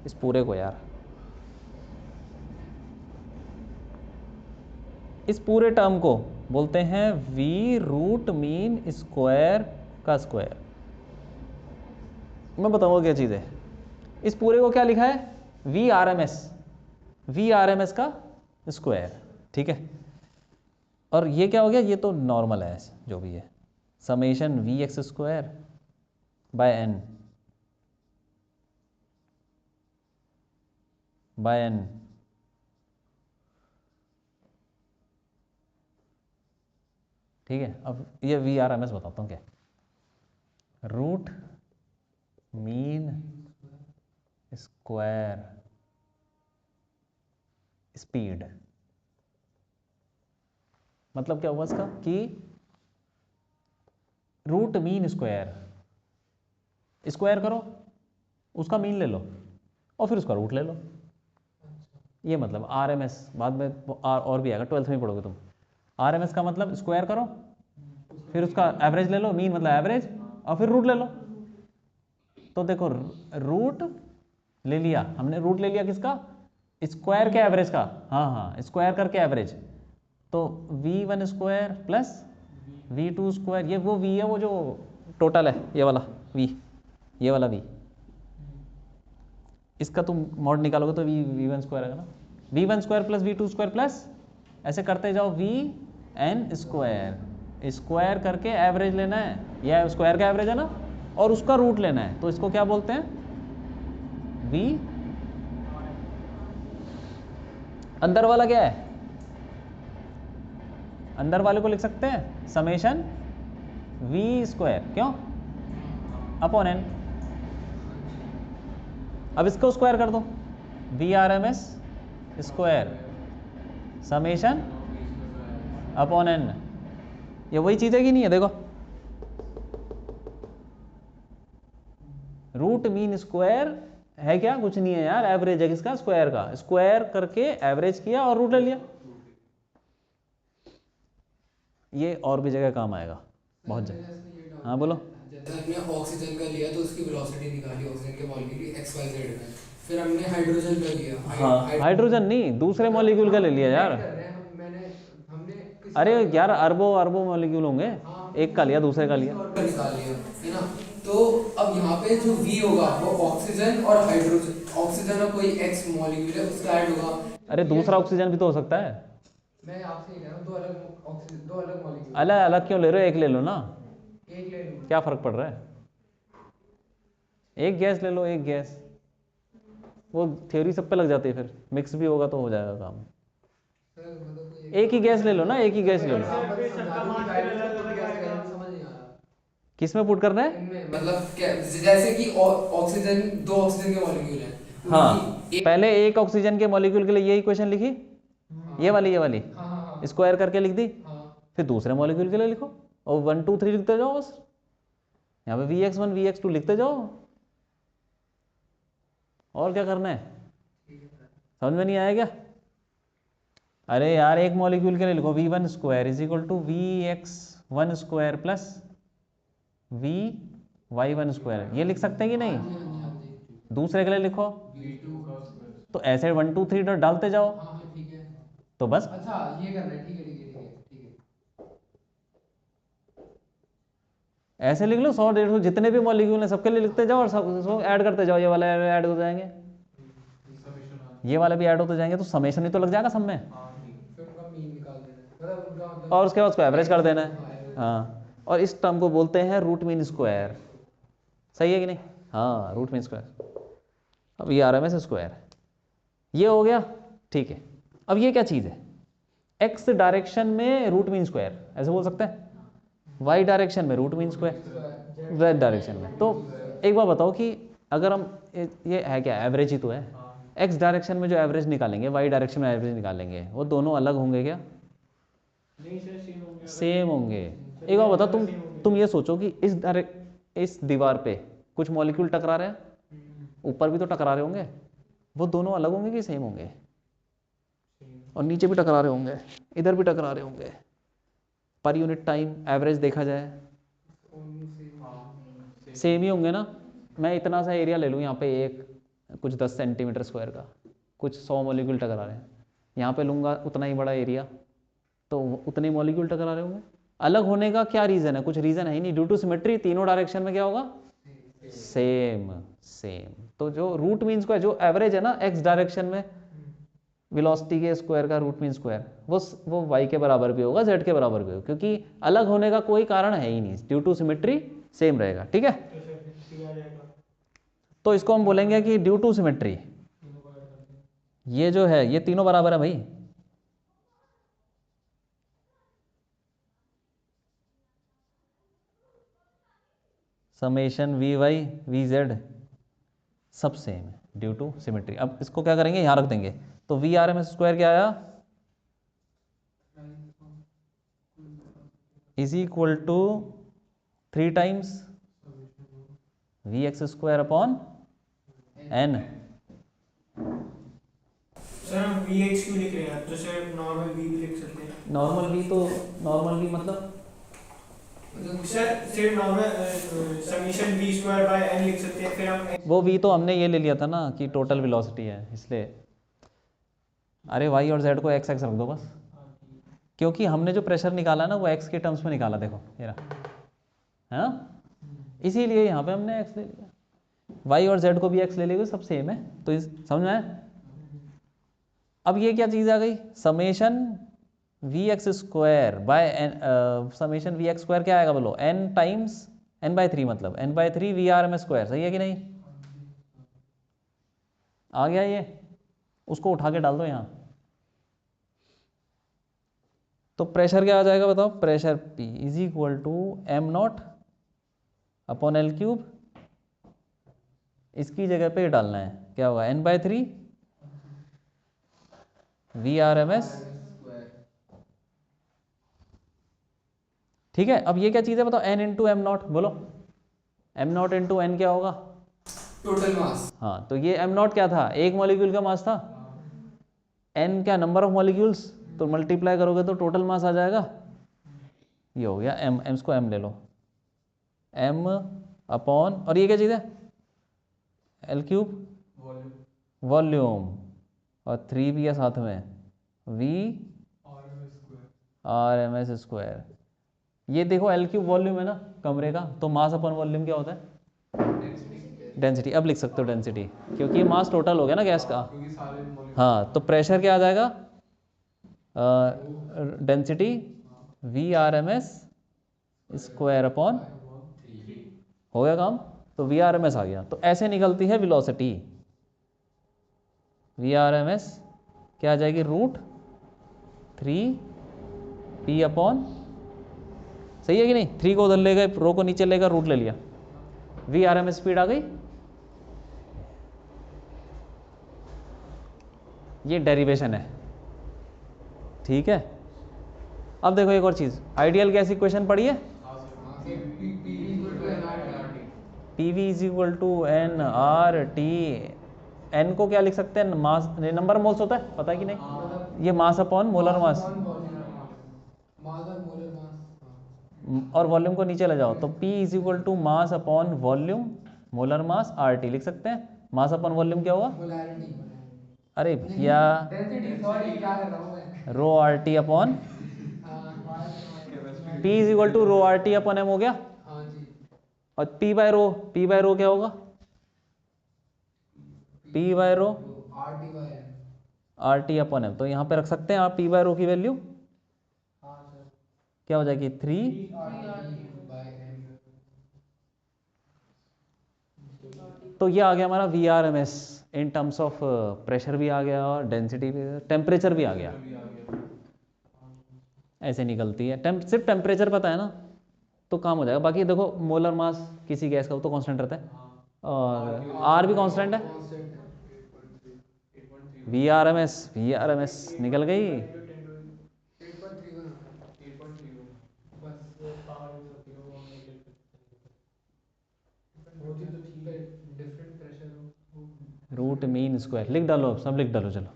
इस पूरे को यार, इस पूरे टर्म को बोलते हैं वी रूट मीन स्क्वायर का स्क्वायर। मैं बताऊंगा क्या चीज़ है। इस पूरे को क्या लिखा है, वी आर एम एस का स्क्वायर, ठीक है। और ये क्या हो गया, ये तो नॉर्मल है जो भी है, summation V X square by N ठीक है। अब ये वी आर एम एस बताता हूँ क्या, रूट मीन स्क्वायर स्पीड। मतलब क्या हुआ इसका कि रूट मीन स्क्वायर करो, उसका मीन ले लो और फिर उसका रूट ले लो। ये मतलब आर एम एस, बाद में और भी आएगा, 12th में पढ़ोगे तुम। आर एम एस का मतलब स्क्वायर करो, फिर उसका एवरेज ले लो, मीन मतलब एवरेज, और फिर रूट ले लो। तो देखो रूट ले लिया हमने, रूट ले लिया किसका, स्क्वायर के एवरेज का, हाँ स्क्वायर करके एवरेज। तो v1 square plus v2 square, ये वो v है, वो जो टोटल है, ये वाला v, ये वाला v, इसका तुम मॉड निकालोगे तो v1 स्क्वायर आएगा ना, v1 square plus v2 square plus, ऐसे करते जाओ vn स्क्वायर, स्क्वायर करके एवरेज लेना है, यह स्क्वायर का एवरेज है ना, और उसका रूट लेना है। तो इसको क्या बोलते हैं, v, अंदर वाला क्या है, अंदर वाले को लिख सकते हैं समेशन v स्क्वायर, क्यों, अपॉन n। अब इसको स्क्वायर कर दो, V R M S square summation upon n। ये वही चीज़ है कि नहीं है, देखो रूट मीन स्क्वायर है क्या, कुछ नहीं है यार, एवरेज है किसका, स्क्वायर का, स्क्वायर करके एवरेज किया और रूट ले लिया। ये और भी जगह काम आएगा, बहुत जगह। हाँ बोलो। जैसे हमने ऑक्सीजन का लिया तो उसकी वेलोसिटी निकाली ऑक्सीजन के मॉलिक्यूल की XYZ में, फिर हमने हाइड्रोजन का लिया, हाँ हाइड्रोजन नहीं, दूसरे मॉलिक्यूल का ले लिया यार। हमने अरे यार अरबों मॉलिक्यूल होंगे, एक का लिया दूसरे का लिया, निकाल लिया है ना। तो अब यहाँ पे जो V होगा वो ऑक्सीजन और हाइड्रोजन, ऑक्सीजन और कोई X मॉलिक्यूल है उसका ऐड होगा। अरे दूसरा ऑक्सीजन भी तो हो सकता है। मैं आपसे कह रहा हूँ दो अलग ऑक्सीजन, दो अलग मॉलिक्यूल, अलग अलग क्यों ले रहे हो, एक ले लो ना, एक ले लूँ, क्या फर्क पड़ रहा है, एक गैस ले लो, एक गैस, वो थ्योरी सब पे लग जाती है, फिर मिक्स भी होगा तो हो जाएगा काम। एक ही गैस ले लो ना, एक ही गैस ले लो। किस में पुट करना है, मतलब जैसे कि ऑक्सीजन, दो ऑक्सीजन के मॉलिक्यूल हैं, हाँ पहले एक ऑक्सीजन के मॉलिक्यूल के लिए ये इक्वेशन लिखी, ये वाली स्क्वायर करके लिख दी, फिर दूसरे मॉलिक्यूल के लिए लिखो और 1 2 3 लिखते जाओ बस, यहाँ पे Vx1 Vx2 लिखते जाओ, और क्या करना है, समझ में नहीं आया क्या। अरे यार एक मॉलिक्यूल के लिए लिखो v1 square is equal to Vx1 square plus Vy1 square, ये लिख सकते हैं कि नहीं। दूसरे के लिए लिखो तो ऐसे 1 2 3 डालते जाओ, तो बस। अच्छा ये करना है, ठीक है। ऐसे लिख लो 100 150 जितने भी मॉलिक्यूल हैं सबके लिए लिखते जाओ और सब ऐड करते जाओ, ये वाला ऐड हो जाएंगे, ये वाले भी ऐड होते जाएंगे, तो समेशन ही तो लग जाएगा सब में, फिर उनका मीन निकाल देना है, मतलब और उसके बाद उसको एवरेज कर देना है। हाँ और इस टर्म को बोलते हैं रूट मीन स्क्वायर, सही है कि नहीं, हाँ रूट मीन स्क्वायर। अब ये आर एम एस स्क्वायर ये हो गया, ठीक है। अब ये क्या चीज़ है, एक्स डायरेक्शन में रूट मीन स्क्वायर ऐसे बोल सकते हैं, वाई डायरेक्शन में root mean square, Z direction में। तो एक बार बताओ कि अगर हम ये है क्या, एवरेज ही तो है, एक्स डायरेक्शन में जो एवरेज निकालेंगे वाई डायरेक्शन में एवरेज निकालेंगे, वो दोनों अलग होंगे क्या, नहीं सर, सेम होंगे। सेम होंगे। एक बार बता, तुम ये सोचो कि इस दीवार पे कुछ मॉलिक्यूल टकरा रहे हैं, ऊपर भी तो टकरा रहे होंगे, वो दोनों अलग होंगे कि सेम होंगे? और नीचे भी टकरा रहे होंगे, इधर भी टकरा रहे होंगे। पर यूनिट टाइम एवरेज देखा जाए सेम ही होंगे ना। मैं इतना सा एरिया ले लूँ यहाँ पे, एक कुछ 10 सेंटीमीटर स्क्वायर का, कुछ 100 मॉलिक्यूल टकरा रहे हैं, यहाँ पे लूँगा उतना ही बड़ा एरिया, तो उतने मॉलिक्यूल टकरा रहे होंगे। अलग होने का क्या रीज़न है? कुछ रीज़न है ही नहीं। ड्यू टू सिमेट्री तीनों डायरेक्शन में क्या होगा? Same same. तो जो रूट मीन स्क्वायर, जो एवरेज है ना एक्स डायरेक्शन में वेलोसिटी के स्क्वायर का रूट मीन स्क्वायर, वो वाई के बराबर भी होगा, जेड के बराबर भी होगा, क्योंकि अलग होने का कोई कारण है ही नहीं। ड्यू टू सिमेट्री सेम रहेगा। ठीक है, तो इसको हम बोलेंगे कि ड्यू टू सिमेट्री, ये जो है ये तीनों बराबर है भाई। Summation V Y V Z सब सेम है ड्यू टू सिमेट्री। अब इसको क्या करेंगे, यहाँ रख देंगे, तो V R M S square क्या आया? Is equal to 3 times V X square upon N. Sir हम Vx क्यों लिख रहे हैं? तो सर नॉर्मल V भी लिख सकते हैं। नॉर्मल वी, तो नॉर्मल वी मतलब सर सिर्फ normal summation V square by n लिख सकते हैं, फिर हम वो वी तो हमने ये ले लिया था ना कि टोटल वेलोसिटी है, इसलिए। अरे वाई और जेड को एक्स एक्स रख दो बस, क्योंकि हमने जो प्रेशर निकाला ना वो एक्स के टर्म्स में निकाला। देखो ये रहा, है ना, इसीलिए यहाँ पे हमने एक्स ले लिया। वाई और जेड को भी एक्स ले लेंगे, सब सेम है। तो समझ में आया? अब ये क्या चीज़ आ गई? Summation V X square by N, summation V X square क्या आएगा बोलो? एन टाइम्स एन बाय 3, मतलब N by 3 V R M square. सही है कि नहीं? आ गया ये, उसको उठा के डाल दो यहाँ। तो प्रेशर क्या आ जाएगा बताओ? Pressure P is equal to M nought upon L cube. इसकी जगह पे डालना है, क्या होगा? N by 3 V R M S. ठीक है, अब ये क्या चीज़ है बताओ? एन इंटू एम नॉट, बोलो एम नॉट इंटू एन क्या होगा? Total mass. हाँ, तो ये एम नॉट क्या था? एक मॉलिक्यूल का मास था। एन क्या? नंबर ऑफ मॉलिक्यूल्स, तो मल्टीप्लाई करोगे तो टोटल मास आ जाएगा। ये हो गया एम, एम को एम ले लो, एम अपॉन, और ये क्या चीज़ है? एल क्यूब वॉल्यूम, और 3 भी है साथ में, V R M S square. ये देखो एल क्यूब वॉल्यूम है ना कमरे का, तो मास अपॉन वॉल्यूम क्या होता है? डेंसिटी। अब लिख सकते हो डेंसिटी, क्योंकि ये मास टोटल हो गया ना गैस का। हाँ, तो प्रेशर क्या आ जाएगा? Density V R M S square upon, हो गया काम। तो वी आर एम एस आ गया। तो ऐसे निकलती है velocity. V R M S क्या आ जाएगी? रूट 3 पी अपॉन, सही है कि नहीं? 3 को उधर ले गए, रो को नीचे लेकर रूट ले लिया, V R M S speed आ गई। ये डेरिवेशन है, ठीक है। अब देखो एक और चीज़, आइडियल गैस इक्वेशन पढ़ी है? P V is equal to N R T. N को क्या लिख सकते हैं? मास, नंबर मोल्स होता है, पता है कि नहीं? ये मास अपॉन मोलर मास, और वॉल्यूम को नीचे ले जाओ तो P is equal to mass upon volume molar mass R T लिख सकते हैं। मास अपॉन वॉल्यूम क्या होगा? अरे भैया, rho R T upon P is equal to rho R T upon M हो गया। और P बाय रो क्या होगा? P by rho R T upon M. तो यहाँ पे रख सकते हैं आप P बाय रो की वैल्यू क्या हो जाएगी? 3। तो ये आ गया हमारा V R M S in terms of pressure भी आ गया, और डेंसिटी भी, टेम्परेचर भी आ गया। ऐसे निकलती है। सिर्फ टेम्परेचर पता है ना तो काम हो जाएगा। बाकी देखो मोलर मास किसी गैस का वो तो कांस्टेंट रहता है, और आर भी कांस्टेंट है। वी आर एम एस निकल गई। रूट मीन स्क्वायर लिख डालो, अब सब लिख डालो चलो।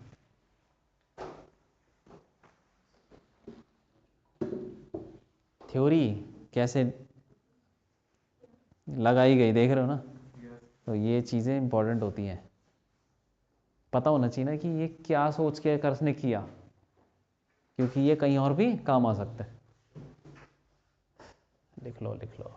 थ्योरी कैसे लगाई गई देख रहे हो ना, तो ये चीज़ें इंपॉर्टेंट होती हैं, पता होना चाहिए ना कि ये क्या सोच के करने किया, क्योंकि ये कहीं और भी काम आ सकता है। लिख लो लिख लो।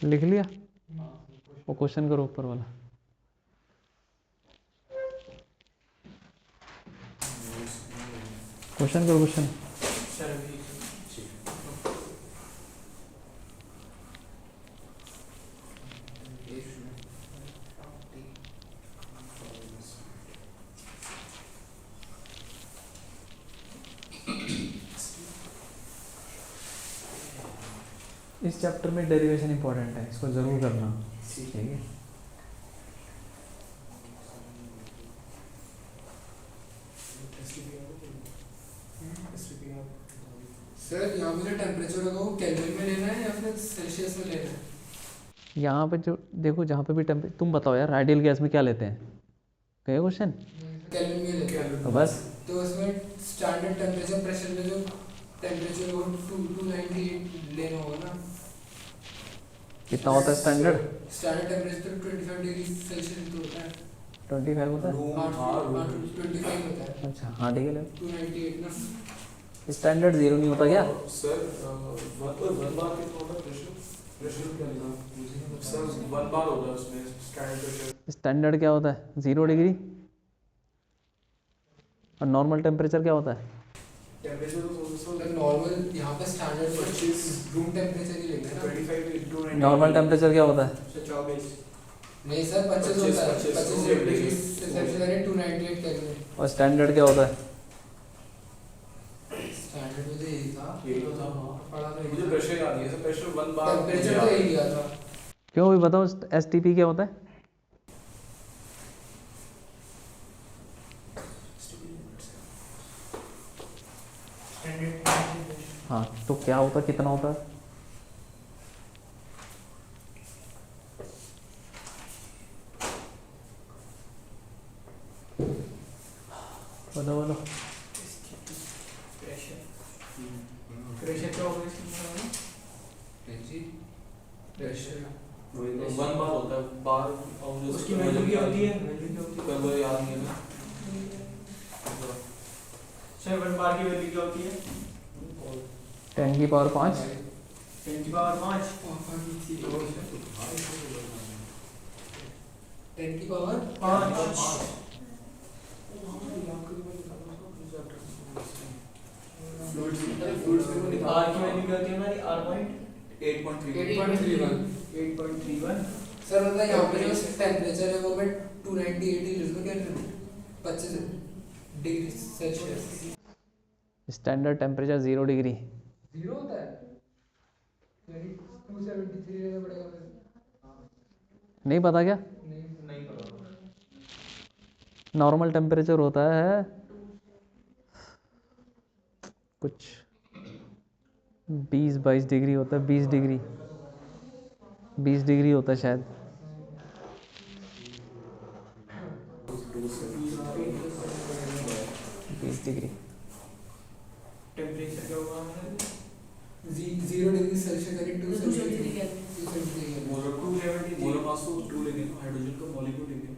लिख लिया, वो क्वेश्चन करो ऊपर वाला। क्वेश्चन करो क्वेश्चन। सर अभी इस चैप्टर में डेरिवेशन इंपॉर्टेंट है, इसको ज़रूर करना, ठीक है। सर यहाँ पे जो टेम्परेचर होगा वो केल्विन में लेना है या फिर सेल्सियस में लेना है? यहाँ पे जो देखो, जहाँ पे भी टेम्परेचर, तुम बताओ यार आइडियल गैस में क्या लेते हैं, क्या क्वेश्चन? केल्विन में लेते हैं। तो बस तो उसमें स्टैंडर्ड टेम्परेचर प्रेशर में जो टेम्परेचर वो 298 लेना होगा ना। कितना होता है standard? Standard temperature 25 degree Celsius तो होता है। 25 होता है? हाँ 25 होता है। अच्छा हाँ ठीक है। 298 ना। स्टैंडर्ड जीरो नहीं होता क्या? सर वन बार कितना होता है प्रेशर? प्रेशर क्या लिखा? सर वन बार होता है उसमें स्टैंडर्ड प्रेशर। स्टैंडर्ड क्या होता है? 0 डिग्री। और नॉर्मल टेम्परेचर क्या होता है? टेम्परेचर तो नॉर्मल यहाँ पे स्टैंडर्ड 25 रूम टेम्परेचर ही लेंगे ना। 25 into 90। नॉर्मल टेम्परेचर क्या होता है? 24। नहीं सर 25 होता है। 25 25 डिग्री सेल्सियस यानी 298 केल्विन। और स्टैंडर्ड क्या होता है? स्टैंडर्ड मुझे यही था। यही तो था, हाँ। पढ़ा तो मुझे प्रेशर याद नहीं है sir, pressure one bar temperature तो यही लिया था। क्यों भी बताओ, STP क्या होता है? हाँ तो क्या होता है, कितना होता है? बताओ बोलो। प्रेशर क्या होगा इसमें? प्रेशर वन बार होता है बार, और उसकी वैल्यू क्या होती है? वैल्यू क्या होती है? कब याद नहीं है ना। सर 1 बार की वैल्यू क्या होती है? 10 की पावर 5। 10 की पावर 5। 10 की पावर 5। फ्लूइड्स में निकाल आर की वैल्यू क्या होती है हमारी? R point 8.31। 8.31। सर मतलब यहाँ पे जो टेम्परेचर है वो मैं 298 ही लिख दूँ क्या? 25 degree Celsius. Standard temperature 0 degree. 0 होता है यानी 273 लेना पड़ेगा फिर। नहीं पता क्या? नहीं पता। नॉर्मल टेम्परेचर होता है कुछ 20-22 डिग्री होता है, 20 डिग्री, 20 डिग्री होता है शायद। 20 डिग्री। टेम्परेचर क्या होगा हमारा? 0 डिग्री सेल्सियस यानी 273 270 मोलर मास तो 2 लेंगे ना, हाइड्रोजन का मॉलिक्यूल लेंगे।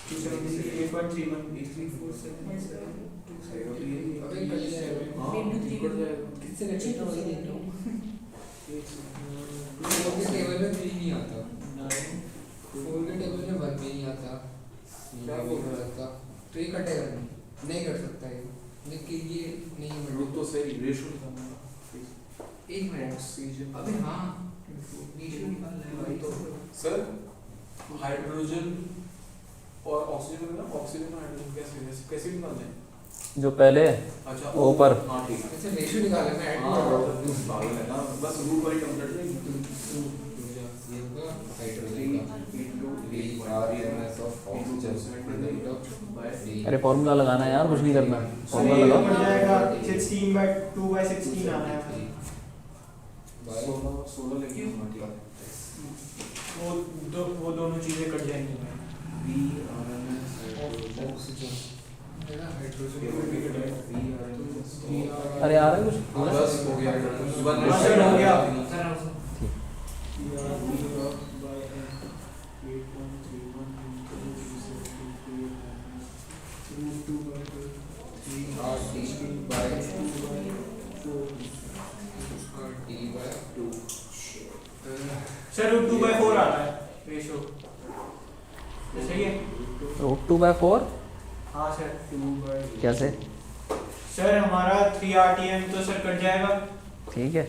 270 अबे कट जाएगा। हाँ, निकल जाएगा। किससे कट जाएगा वही देख रहा हूँ। फोर के टेबल में 3 नहीं आता, 4 के टेबल में 1 भी नहीं आता, क्या बोल रहा था? तो ये कटेगा नहीं कर सकता ये, लेकिन ये नहीं रूट तो सही, रेशो निकालना है। 1 मिनट ऑक्सीजन। अबे हाँ रेशियो निकालना है भाई। तो सर हाइड्रोजन और ऑक्सीजन में ना, ऑक्सीजन और हाइड्रोजन कैसे निकालते हैं? जो पहले अच्छा ऊपर। हाँ ठीक है। ऐसे रेशियो निकालना है, ऐड हाँ पागल है ना, बस रूट वाली टर्म लड़ जाएगी। ये होगा हाइड्रोजन का VRMS ऑफ ऑक्सीजन अरे फॉर्मूला लगाना है यार, कुछ नहीं करना, फॉर्मूला पड़ लगाओ। जाएगा 16/2/16 आना है। 16 लेंगे। हाँ ठीक है। वो दोनों चीजें कट जाएंगी। अरे आ रहा है कुछ? बस हो गया। हाँ, सर, हो गया। सर रूट 2/4 आता है रेशो, सही है? रूट 2/4 हाँ सर। कैसे? सर हमारा 3 RTM तो सर कट जाएगा। ठीक है,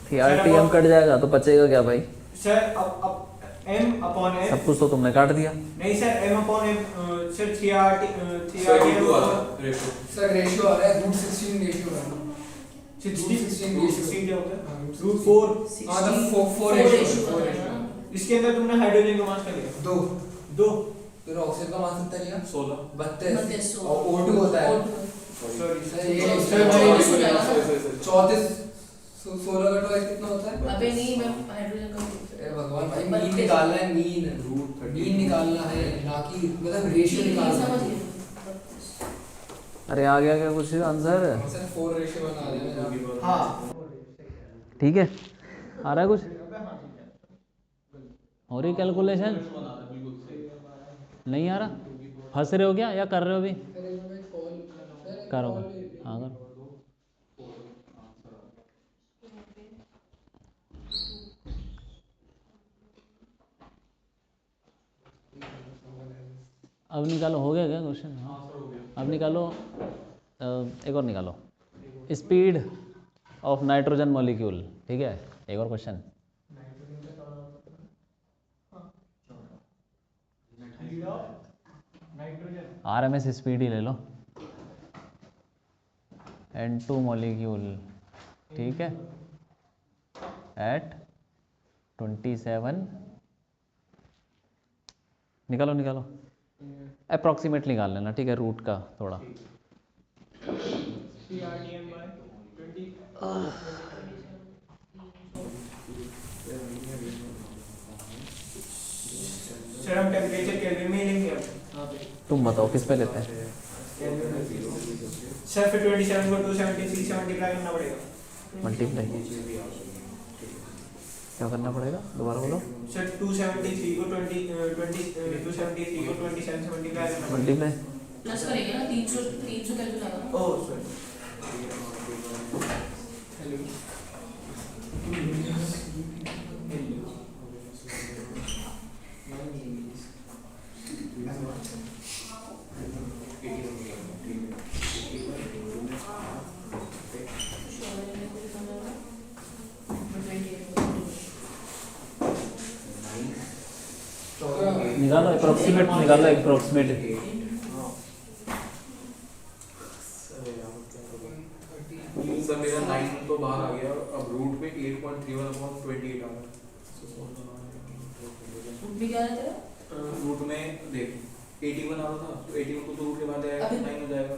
3 RTM कट जाएगा तो बचेगा क्या भाई? सर अब M/M सब कुछ तो तुमने काट दिया। नहीं sir, M/M sir 3 sir RTM root वाला रेशो। सर रेशियो आ रहा है रूट 16 रेशियो है 16 क्या होता है? रूट 4। हाँ तो 4 रेशियो इसके अंदर तुमने हाइड्रोजन का मास क्या लिया? 2 2। फिर ऑक्सीजन का मास कितना लिया? 16। 32 और O2 होता है सॉरी सर ये तो एक्स्ट्रा चौबीस हो में जाएगा। 34 16 का टॉइस कितना होता है? अबे नहीं, मैं हाइड्रोजन का ए भगवान भाई मीन निकालना है, मीन निकालना है, ना कि मतलब रेशियो निकालना समझ है। गए। अरे आ गया क्या कुछ आंसर? सर 4 रेशियो बना दिया मेरा। हाँ। ठीक है, आ रहा है कुछ? हो रही कैलकुलेशन? नहीं आ रहा? फंस रहे हो क्या या कर रहे हो अभी? करो हाँ करो। अब निकालो, हो गया क्या क्वेश्चन? हाँ अब निकालो, एक और निकालो, स्पीड ऑफ नाइट्रोजन मॉलिक्यूल। ठीक है, एक और क्वेश्चन। RMS स्पीड ही ले लो, N2 मॉलिक्यूल, ठीक है, एट 27। निकालो निकालो, अप्रॉक्सीमेट निकाल लेना, ठीक है, रूट का थोड़ा। 3 RTM/20। सर हम टेम्परेचर केल्विन में लेंगे अब। तुम बताओ किस पे लेते हैं? सर फिर 27 को 273 से मल्टीप्लाई करना पड़ेगा। मल्टीप्लाई क्या करना पड़ेगा, दोबारा बोलो। सर 273 को 273 को 27 से मल्टीप्लाई करना पड़ेगा। मल्टीप्लाई प्लस करेंगे ना, 300 कैलकुलेट आएगा। Oh sir. निकालो, अप्रॉक्सीमेट निकालो, अप्रॉक्सीमेट। सर मेरा 9 तो बाहर आ गया, अब रूट में 8.31/28 आ गया। रूट भी क्या है तेरा? रूट में देख 81 आ रहा था, तो 81 को तो रूट के बाद आएगा अभी- 9 हो जाएगा,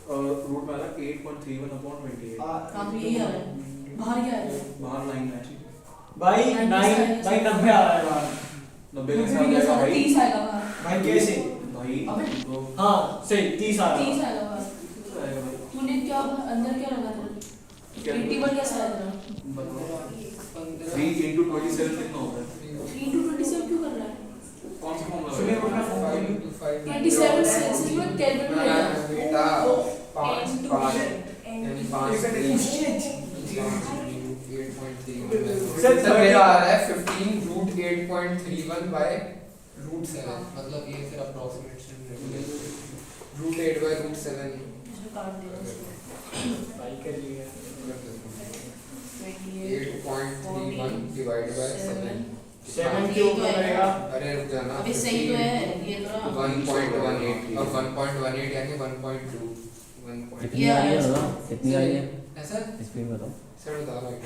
और रूट में आ रहा 8.31/28। हाँ तो यही आ रहा है, बाहर क्या है? बाहर 9 है, भाई 9 भाई 90 आ रहा है बाहर। 90 तो कैसे आ भी जाएगा कैसा भाई? 30 आएगा बाहर। भाई कैसे? भाई अबे। तो हाँ सही 30 आ रहा 30 है। आएगा बाहर। कैसे आएगा भाई? तूने क्या अंदर क्या लगा था? 81 कैसा आया तेरा? बताओ 15 3 into 27 कितना होता है? 3 into 27 क्यों कर रहा है? कौन सा फॉर्मूला सुनिए है? अपना 5 into 5 27 से में कैलकुलेट ना करेगा। बेटा वो 5 into 5 n यानी into 5 सर सर मेरा आ रहा है 15 रूट 8.31 बाय रूट 7, मतलब ये फिर अप्रोक्सीमेशन रूट 8 बाय रूट 7 इसमें काट देगा इसको। भाई कर लिया। 8.31 डिवाइड बाय 7 7 क्यों करेगा? अरे रुक जाना अबे सही तो है ये तो ना। 1.18 अब 1.18 यानी 1.2 1. कितनी आ रही है बताओ, कितनी आ रही है ऐसा स्पीड बताओ। सर बता रहा हूँ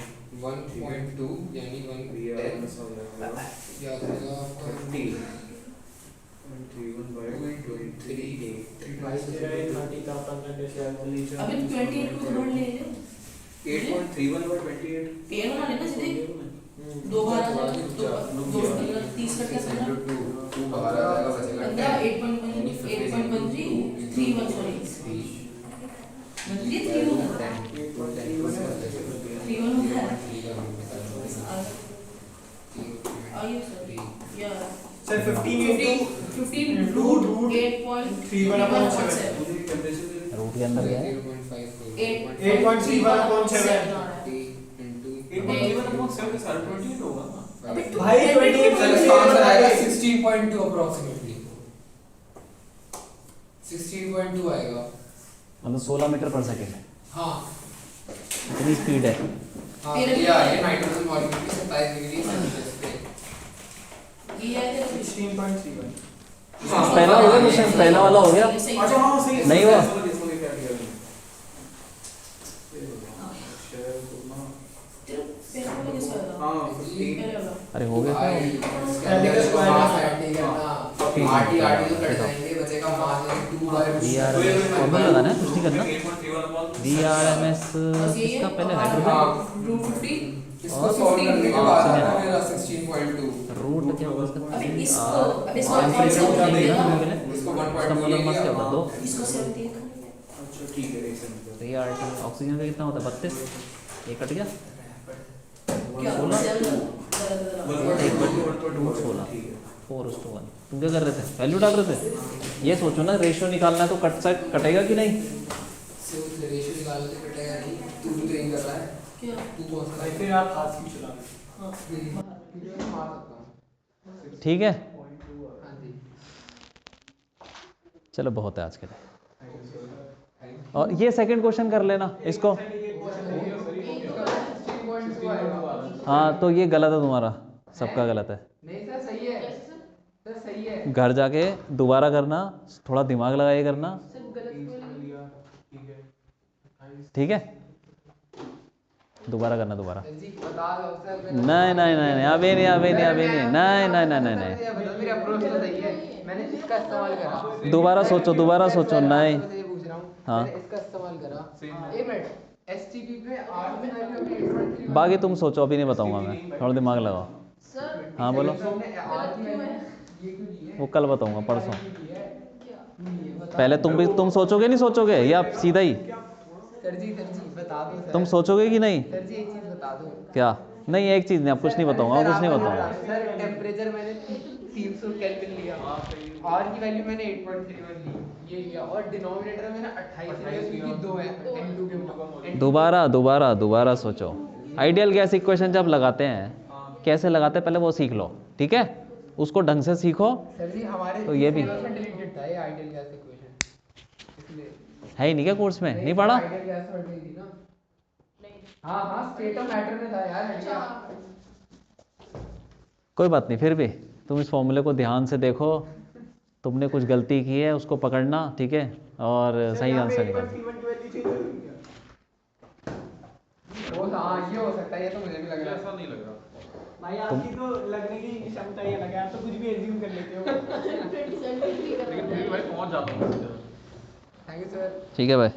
1.2 यानी 1 ये 10 ऐसा हो जाएगा याद रहेगा आपका 30.31 by 28 भाई तेरा ये 30 का 15 कैसे आ गया? अबे 28 को जोड़ ले ले। 8.31 by 28 पेड़ बना लेना सीधे। दो बार आ जाएगा, दो 30 कट के 15 2 बाहर आ जाएगा बचेगा 8.13 31 सॉरी 3 होगा 31 होगा। आइए सर या सर 15 into 15 रूट 8.31 मुझे टेंपरेचर दे रूट के अंदर क्या है? 8.31/7 8.31/7 का सारा 28 होगा ना। अबे भाई 28 सर इसका आंसर आएगा 16.2 अप्रोक्सीमेटली 16.2 आएगा मतलब 16 मीटर पर सेकेंड है, हाँ इतनी स्पीड है। हाँ ये आए नाइट्रोजन मॉलिक्यूल की 27 डिग्री सेल्सियस पे ये है तेरा 16.31। हाँ, पहला हो गया क्वेश्चन, पहला वाला हो गया। अच्छा हाँ सही है। नहीं हुआ। इसको क्या किया तेरा पेपर में कैसे आएगा? हां पहले वाला। अरे हो गया क्या? आरटी आरटी तो कट जाएंगे बचेगा मान लो 2 by D R M S formula लगाना है, कुछ नहीं करना। 8.31 डी आर एम एस किसका पहले हाइड्रोजन रूट 50 इसको सॉल्व करने के बाद आएगा मेरा 16.2 रूट क्या होगा इसका? अबे इसको अबे इसको टेम्परेचर इसको क्या देगा देगा। पहले? इसको इसका 1.2 मतलब मत क्या होता है? 2 इसको 78 अच्छा ठीक है, एक सेकंड। री आर टी ऑक्सीजन का कितना होता है? 32। ये कट गया क्या 16? सेल जरा एक बट 16 ठीक है 4:1। तुम क्या कर रहे थे? वैल्यू डाल रहे थे? ये सोचो ना, रेशियो निकालना है तो कटेगा कि नहीं? से उस रेशियो निकाल के कटेगा नहीं तू भी तो यही कर रहा है क्या तू कौन सा भाई फिर आप हाथ क्यों चला रहे हो? हाँ वीडियो में मार सकता हूं ठीक है, हां जी चलो बहुत है आज के लिए। और ये सेकंड क्वेश्चन कर लेना इसको। हाँ तो ये गलत है तुम्हारा, सबका गलत है। नहीं सर सही है सर सही है घर जाके दोबारा करना, थोड़ा दिमाग लगाइए करना, ठीक है? दोबारा करना दोबारा। जी बता दो सर नहीं नहीं नहीं नहीं, अभी नहीं अभी नहीं अभी नहीं, नहीं नहीं नहीं नहीं नहीं, मेरी अप्रोच तो सही है मैंने इसका इस्तेमाल करा दोबारा सोचो दोबारा सोचो। नहीं मैं ये पूछ रहा हूं हाँ। मैंने इसका इस्तेमाल करा 1 मिनट एसटीपी पे आर में वैल्यू अभी बाकी तुम सोचो, अभी नहीं बताऊंगा मैं, थोड़ा दिमाग लगाओ। सर हाँ बोलो। हमने आर की वैल्यू ये क्यों ली है वो कल बताऊंगा, परसों। क्या पहले तुम सोचोगे नहीं सोचोगे या सीधा ही? सर जी बता दो सर तुम सोचोगे कि नहीं? सर जी एक चीज बता दो क्या? नहीं एक चीज़ नहीं, अब कुछ नहीं बताऊंगा, कुछ नहीं बताऊंगा। सर टेम्परेचर मैंने 300 केल्विन लिया आर की वैल्यू मैंने 8.31 ली ये लिया और डिनोमिनेटर में मैंने 28 लिया क्योंकि 2 है n2 के ऊपर दोबारा सोचो। आइडियल गैस इक्वेशन जब लगाते हैं कैसे लगाते हैं पहले वो सीख लो, ठीक है? उसको ढंग से सीखो। सर जी हमारे तो ये भी डिलीटेड था ये आइडियल गैस इक्वेशन इसलिए है ही नहीं क्या कोर्स में? नहीं पढ़ा? आइडियल गैस हट गई थी ना हाँ स्टेट ऑफ मैटर में था यार हट गया कोई बात नहीं, फिर भी तुम इस फॉर्मूले को ध्यान से देखो, तुमने कुछ गलती की है उसको पकड़ना, ठीक है? और सही आंसर निकालना। 8.31 की वैल्यू चेंज हो रही है क्या? वो हाँ ये हो सकता है ये तो मुझे भी लग रहा है ऐसा नहीं लग रहा। भाई आपकी तो लगने की क्षमता बनता ही अलग है, आप तो कुछ भी एज्यूम कर लेते हो। लेकिन फिर भी भाई पहुंच जाता हूँ थैंक यू सर। ठीक है भाई।